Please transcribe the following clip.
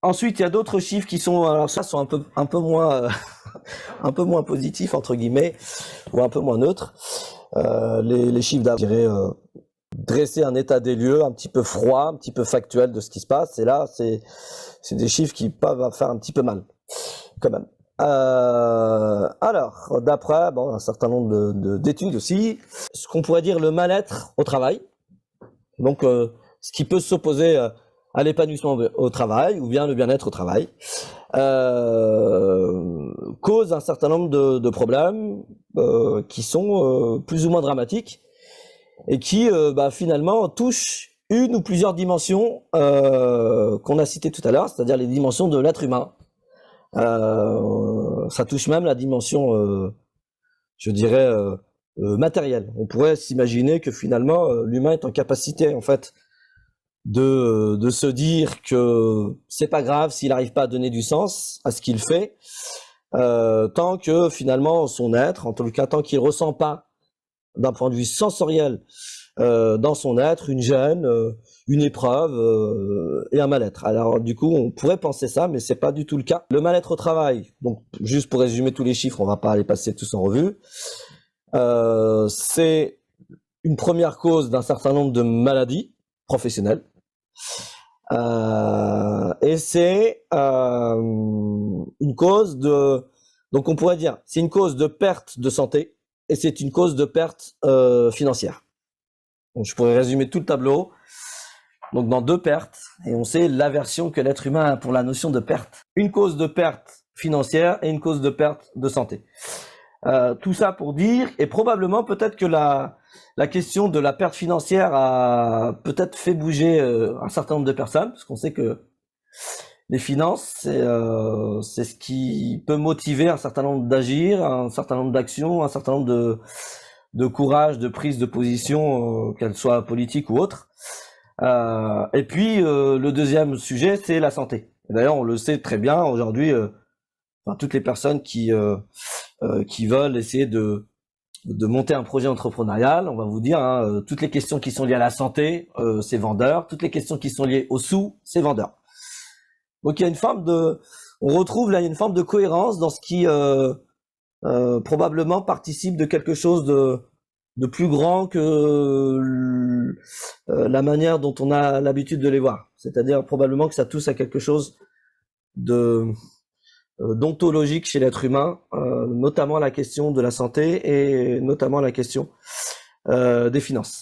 Ensuite, il y a d'autres chiffres qui sont, alors ça, sont un peu moins, un peu moins positifs entre guillemets, ou un peu moins neutres. Les chiffres d'affaires, je dirais, dresser un état des lieux un petit peu froid, un petit peu factuel de ce qui se passe. Et là, c'est des chiffres qui peuvent faire un petit peu mal, quand même. Alors, d'après bon, un certain nombre d'études aussi, ce qu'on pourrait dire le mal-être au travail. Donc, ce qui peut s'opposer à l'épanouissement au travail ou bien le bien-être au travail, cause un certain nombre de problèmes qui sont plus ou moins dramatiques et qui finalement touchent une ou plusieurs dimensions qu'on a citées tout à l'heure, c'est-à-dire les dimensions de l'être humain. Ça touche même la dimension, je dirais, matérielle. On pourrait s'imaginer que finalement l'humain est en capacité en fait de se dire que c'est pas grave s'il n'arrive pas à donner du sens à ce qu'il fait, tant que finalement son être, en tout cas tant qu'il ressent pas d'un point de vue sensoriel dans son être une gêne, une épreuve et un mal-être. Alors du coup on pourrait penser ça, mais c'est pas du tout le cas. Le mal-être au travail, donc juste pour résumer tous les chiffres, on va pas les passer tous en revue, c'est une première cause d'un certain nombre de maladies professionnelles. Et c'est une cause de, donc on pourrait dire, c'est une cause de perte de santé et c'est une cause de perte financière. Donc je pourrais résumer tout le tableau. Donc dans deux pertes, et on sait l'aversion que l'être humain a pour la notion de perte. Une cause de perte financière et une cause de perte de santé. Tout ça pour dire, et probablement peut-être que la question de la perte financière a peut-être fait bouger un certain nombre de personnes, parce qu'on sait que les finances, c'est ce qui peut motiver un certain nombre d'agir, un certain nombre d'actions, un certain nombre de courage, de prise de position, qu'elle soit politique ou autre. Et puis le deuxième sujet, c'est la santé. D'ailleurs, on le sait très bien aujourd'hui, toutes les personnes qui veulent essayer de monter un projet entrepreneurial, on va vous dire, hein, toutes les questions qui sont liées à la santé, c'est vendeur. Toutes les questions qui sont liées au sous, c'est vendeur. Donc il y a une forme de, on retrouve là une forme de cohérence dans ce qui probablement participe de quelque chose de plus grand que la manière dont on a l'habitude de les voir. C'est-à-dire probablement que ça touche à quelque chose de d'ontologique chez l'être humain, notamment la question de la santé et notamment la question des finances.